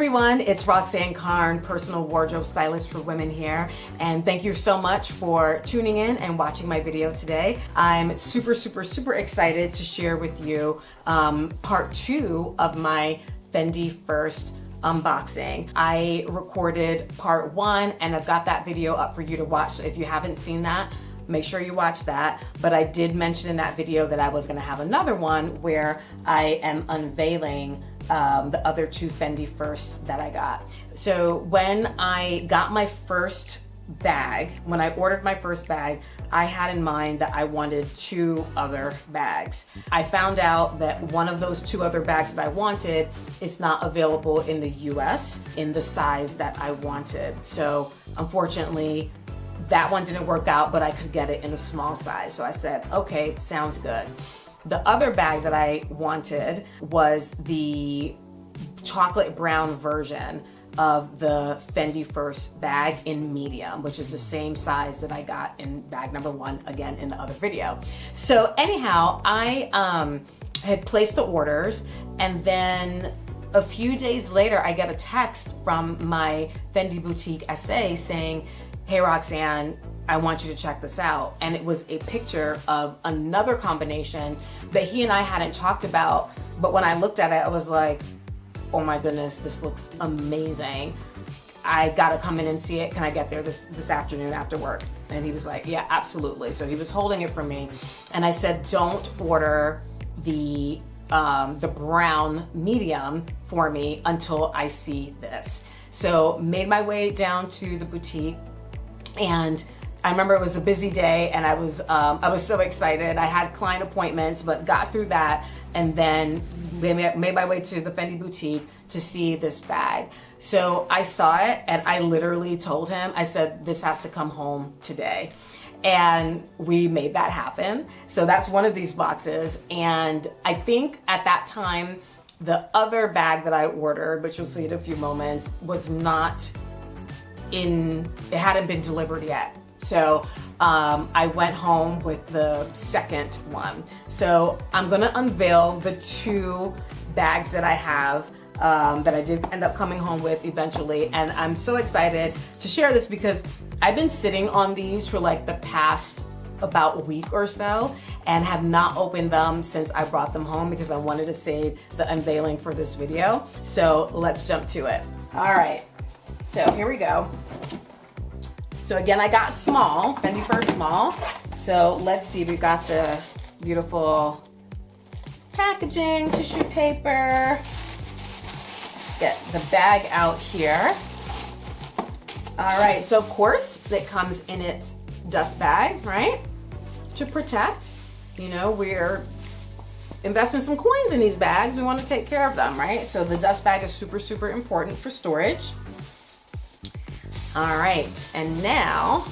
everyone, it's Roxanne, Carne, personal wardrobe stylist for women here, and thank you so much for tuning in and watching my video today. I'm super excited to share with you part 2 of my Fendi First unboxing. I recorded part 1 and I've got that video up for you to watch, so if you haven't seen that, make sure you watch that. But I did mention in that video that I was gonna have another one where I am unveiling the other 2 Fendi Firsts that I got. So when I got my first bag, when I ordered my first bag, I had in mind that I wanted 2 other bags. I found out that one of those 2 other bags that I wanted is not available in the US in the size that I wanted. So unfortunately, that one didn't work out, but I could get it in a small size. So I said, okay, sounds good. The other bag that I wanted was the chocolate brown version of the Fendi First bag in medium, which is the same size that I got in bag number 1, again, in the other video. So anyhow, I had placed the orders, and then a few days later, I get a text from my Fendi boutique SA saying, hey Roxanne, I want you to check this out. And it was a picture of another combination that he and I hadn't talked about, but when I looked at it, I was like, oh my goodness, this looks amazing. I gotta come in and see it. Can I get there this afternoon after work? And he was like, yeah, absolutely. So he was holding it for me. And I said, don't order the brown medium for me until I see this. So made my way down to the boutique, and I remember it was a busy day, and I was so excited. I had client appointments, but got through that, and then made my way to the Fendi boutique to see this bag. So I saw it, and I literally told him, I said, this has to come home today. And we made that happen. So that's one of these boxes. And I think at that time, the other bag that I ordered, which you'll see in a few moments, was not it hadn't been delivered yet. So I went home with the second one. So I'm gonna unveil the 2 bags that I have that I did end up coming home with eventually. And I'm so excited to share this because I've been sitting on these for like the past about a week or so and have not opened them since I brought them home because I wanted to save the unveiling for this video. So let's jump to it. All right, so here we go. So again, I got small, Fendi First small. So let's see, we got the beautiful packaging, tissue paper. Let's get the bag out here. All right, so of course it comes in its dust bag, right? To protect, you know, we're investing some coins in these bags. We want to take care of them, right? So the dust bag is super important for storage. All right, and now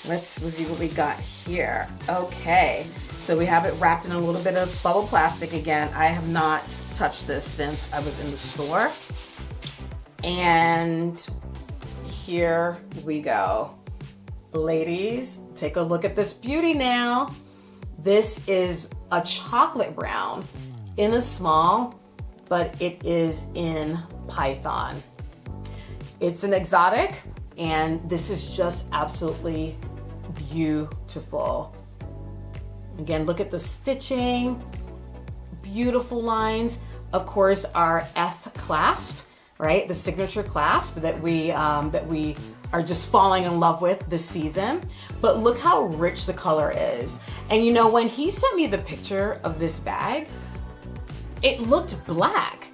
let's see what we got here. Okay, so we have it wrapped in a little bit of bubble plastic again. I have not touched this since I was in the store. And here we go. Ladies, take a look at this beauty now. This is a chocolate brown in a small, but it is in python. It's an exotic, and this is just absolutely beautiful. Again, look at the stitching, beautiful lines. Of course, our F clasp, right? The signature clasp that we are just falling in love with this season. But look how rich the color is. And you know, when he sent me the picture of this bag, it looked black.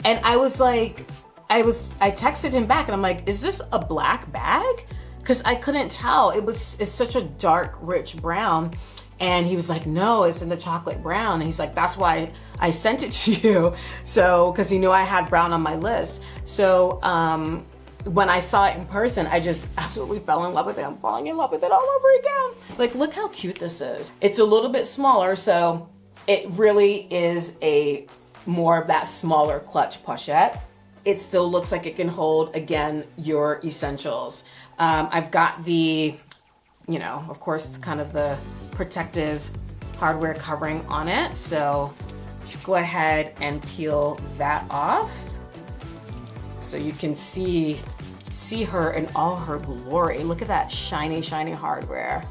And I was like, I texted him back and I'm like, is this a black bag? Because I couldn't tell. It's such a dark, rich brown. And he was like, no, it's in the chocolate brown. And he's like, that's why I sent it to you. So, because he knew I had brown on my list. So when I saw it in person, I just absolutely fell in love with it. I'm falling in love with it all over again. Like, look how cute this is. It's a little bit smaller, so it really is more of that smaller clutch pochette. It still looks like it can hold, again, your essentials. I've got the, you know, of course, kind of the protective hardware covering on it. So just go ahead and peel that off. so you can see her in all her glory. Look at that shiny, shiny hardware.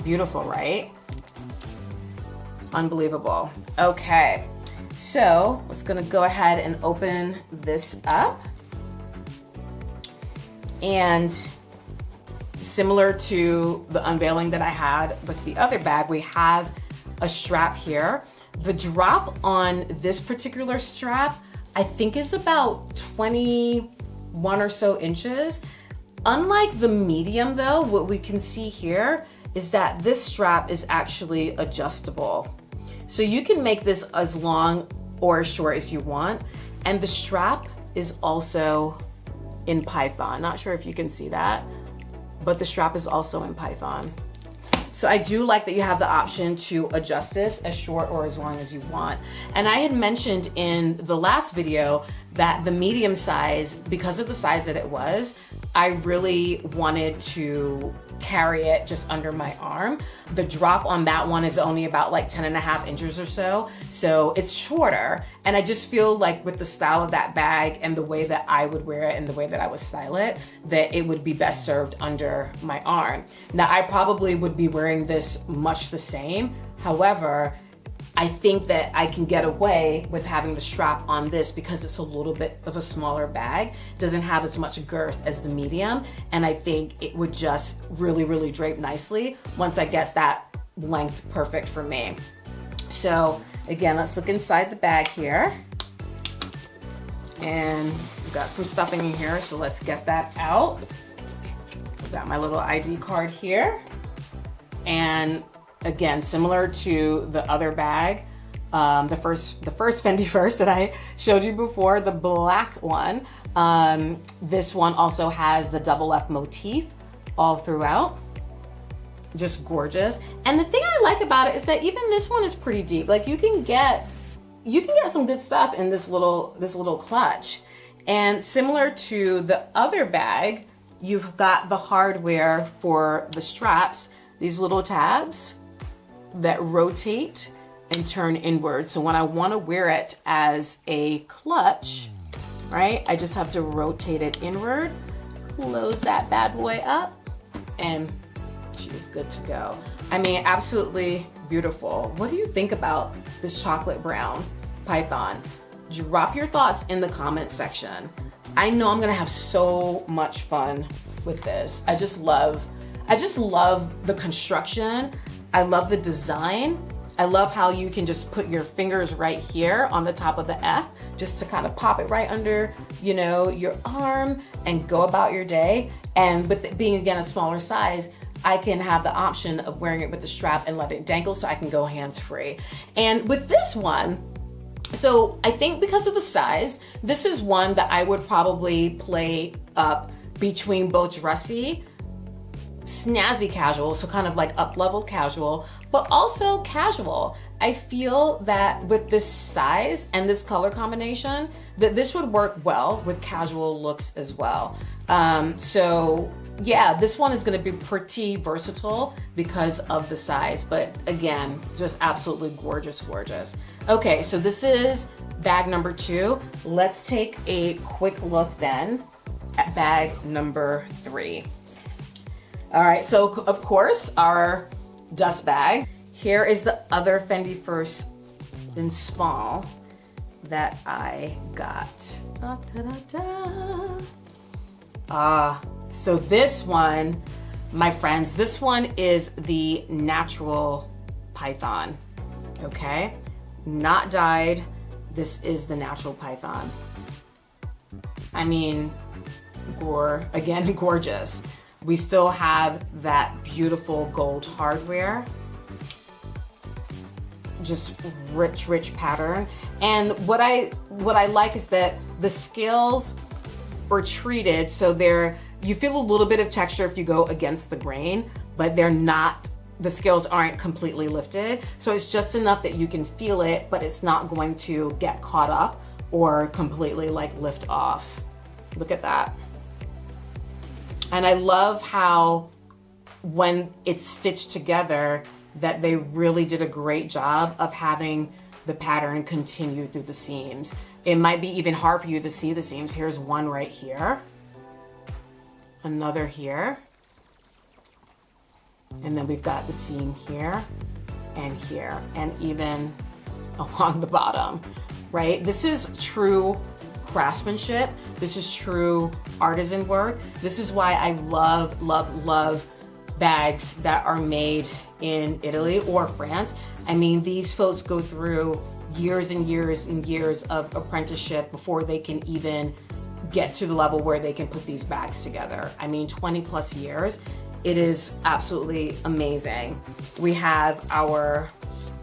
Beautiful, right? Unbelievable. Okay, so let's gonna go ahead and open this up. And similar to the unveiling that I had with the other bag, we have a strap here. The drop on this particular strap, I think, is about 21 or so inches. Unlike the medium though, what we can see here is that this strap is actually adjustable. So you can make this as long or as short as you want. And the strap is also in Python. Not sure if you can see that, but the strap is also in Python. So I do like that you have the option to adjust this as short or as long as you want. And I had mentioned in the last video that the medium size, because of the size that it was, I really wanted to carry it just under my arm. The drop on that one is only about like 10.5 inches or so. So it's shorter. And I just feel like with the style of that bag and the way that I would wear it and the way that I would style it, that it would be best served under my arm. Now, I probably would be wearing this much the same. However, I think that I can get away with having the strap on this because it's a little bit of a smaller bag, doesn't have as much girth as the medium, and I think it would just really, really drape nicely once I get that length perfect for me. So again, let's look inside the bag here. And we've got some stuffing in here, so let's get that out. I've got my little ID card here. And again, similar to the other bag, the first Fendi First that I showed you before, the black one, this one also has the double F motif all throughout. Just gorgeous. And the thing I like about it is that even this one is pretty deep. Like you can get some good stuff in this little clutch. And similar to the other bag, you've got the hardware for the straps, these little tabs that rotate and turn inward. So when I want to wear it as a clutch, right, I just have to rotate it inward, close that bad boy up, and she's good to go. I mean, absolutely beautiful. What do you think about this chocolate brown python? Drop your thoughts in the comment section. I know I'm gonna have so much fun with this. I just love the construction. I love the design. I love how you can just put your fingers right here on the top of the F just to kind of pop it right under, you know, your arm and go about your day. And with it being, again, a smaller size, I can have the option of wearing it with the strap and let it dangle so I can go hands-free. And with this one, so I think because of the size, this is one that I would probably play up between both dressy, snazzy casual, so kind of like up-level casual, but also casual. I feel that with this size and this color combination, that this would work well with casual looks as well. So yeah, this one is gonna be pretty versatile because of the size, but again, just absolutely gorgeous, gorgeous. Okay, so this is bag number 2. Let's take a quick look then at bag number 3. All right, so of course, our dust bag. Here is the other Fendi First in small that I got. Da, da, da, da. So this one, my friends, this one is the natural python, okay? Not dyed, this is the natural python. I mean, again, gorgeous. We still have that beautiful gold hardware. Just rich, rich pattern. And what I like is that the scales are treated so you feel a little bit of texture if you go against the grain, but the scales aren't completely lifted. So it's just enough that you can feel it, but it's not going to get caught up or completely like lift off. Look at that. And I love how when it's stitched together that they really did a great job of having the pattern continue through the seams. It might be even hard for you to see the seams. Here's one right here, another here, and then we've got the seam here and here, and even along the bottom, right? This is true craftsmanship. This is true artisan work. This is why I love, love, love bags that are made in Italy or France. I mean, these folks go through years and years and years of apprenticeship before they can even get to the level where they can put these bags together. I mean, 20 plus years. It is absolutely amazing. We have our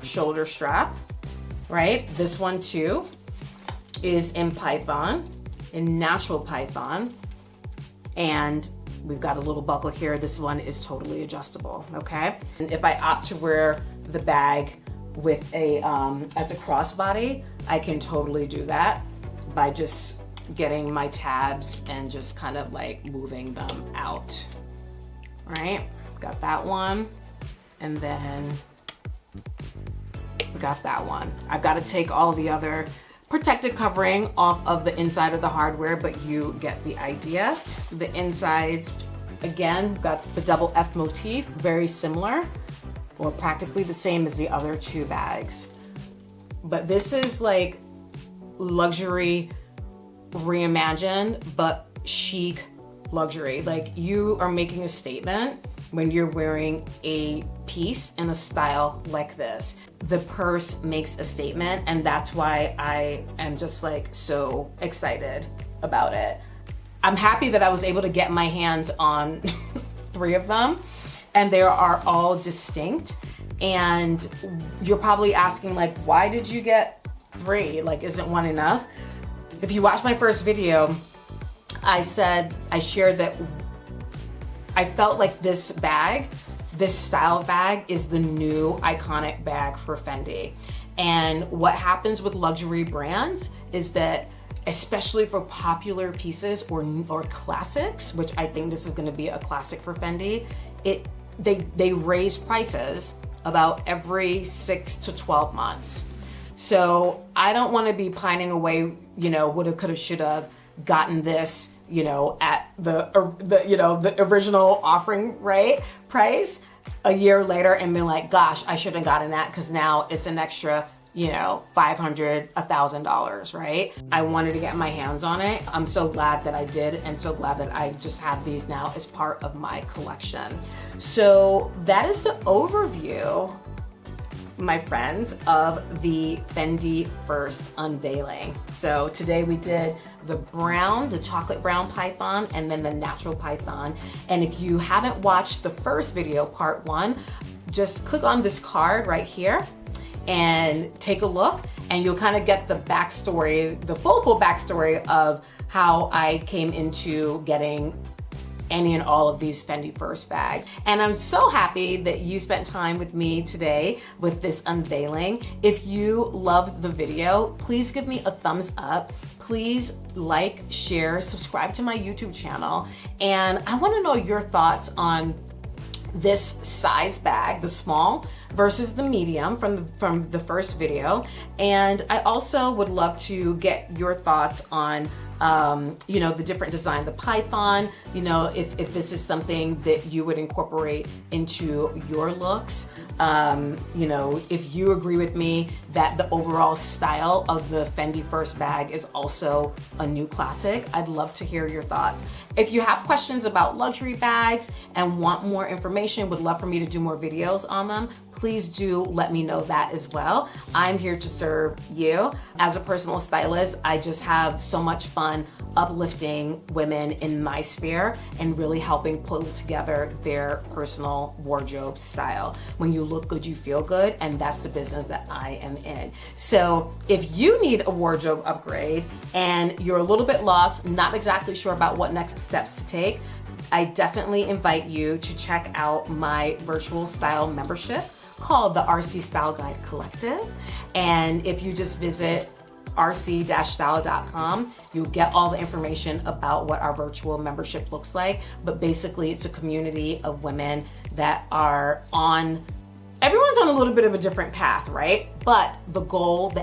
shoulder strap, right? This one too is in python, in natural python, and we've got a little buckle here. This one is totally adjustable, okay? And if I opt to wear the bag with a as a crossbody, I can totally do that by just getting my tabs and just kind of like moving them out, right? Got that one, and then we got that one. I've got to take all the other protective covering off of the inside of the hardware, but you get the idea. The insides, again, got the double F motif, very similar, or practically the same as the other two bags. But this is like luxury reimagined, but chic luxury. Like, you are making a statement when you're wearing a piece in a style like this. The purse makes a statement, and that's why I am just like so excited about it. I'm happy that I was able to get my hands on 3 of them, and they are all distinct. And you're probably asking, like, why did you get 3? Like, isn't 1 enough? If you watch my first video, I shared that I felt like this bag, this style bag, is the new iconic bag for Fendi. And what happens with luxury brands is that, especially for popular pieces or classics, which I think this is gonna be a classic for Fendi, they raise prices about every 6 to 12 months. So I don't wanna be pining away, you know, woulda, coulda, shoulda, gotten this, you know, at the original offering, right, price a year later and been like, gosh, I should have gotten that because now it's an extra, you know, $500, $1,000, right? I wanted to get my hands on it. I'm so glad that I did, and so glad that I just have these now as part of my collection. So that is the overview, my friends, of the Fendi First unveiling. So today we did the brown, the chocolate brown python, and then the natural python. And if you haven't watched the first video, part 1, just click on this card right here and take a look, and you'll kind of get the backstory, the full backstory of how I came into getting any and all of these Fendi First bags. And I'm so happy that you spent time with me today with this unveiling. If you loved the video, please give me a thumbs up. Please like, share, subscribe to my YouTube channel. And I wanna know your thoughts on this size bag, the small versus the medium from the first video. And I also would love to get your thoughts on you know, the different design, the python, you know, if this is something that you would incorporate into your looks. You know, if you agree with me that the overall style of the Fendi First bag is also a new classic, I'd love to hear your thoughts. If you have questions about luxury bags and want more information, would love for me to do more videos on them, please do let me know that as well. I'm here to serve you. As a personal stylist, I just have so much fun uplifting women in my sphere and really helping pull together their personal wardrobe style. When you look good, you feel good, and that's the business that I am in. So if you need a wardrobe upgrade and you're a little bit lost, not exactly sure about what next steps to take, I definitely invite you to check out my virtual style membership called the RC Style Guide Collective. And if you just visit rc-style.com, you'll get all the information about what our virtual membership looks like. But basically, it's a community of women that are on everyone's on a little bit of a different path, right? But the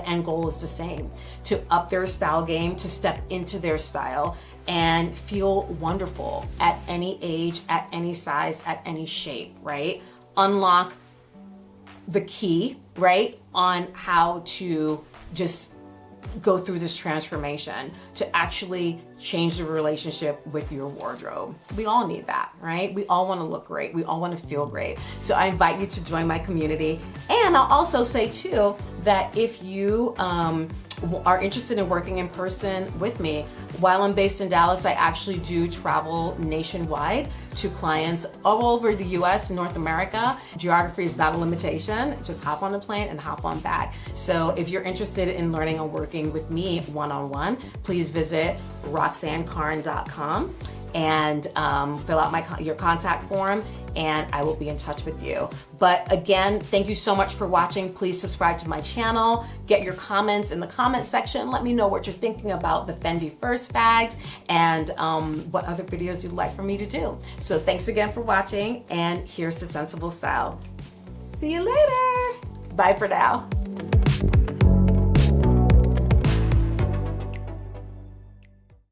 end goal is the same, to up their style game, to step into their style and feel wonderful at any age, at any size, at any shape, right? Unlock the key, right, on how to just go through this transformation to actually change the relationship with your wardrobe. We all need that, right? We all want to look great. We all want to feel great. So I invite you to join my community. And I'll also say too, that if you are interested in working in person with me, while I'm based in Dallas, I actually do travel nationwide to clients all over the US and North America. Geography is not a limitation. Just hop on a plane and hop on back. So if you're interested in learning and working with me one-on-one, please visit roxannecarne.com and fill out your contact form, and I will be in touch with you. But again, thank you so much for watching. Please subscribe to my channel. Get your comments in the comment section. Let me know what you're thinking about the Fendi First bags and what other videos you'd like for me to do. So thanks again for watching, and here's to sensible style. See you later. Bye for now.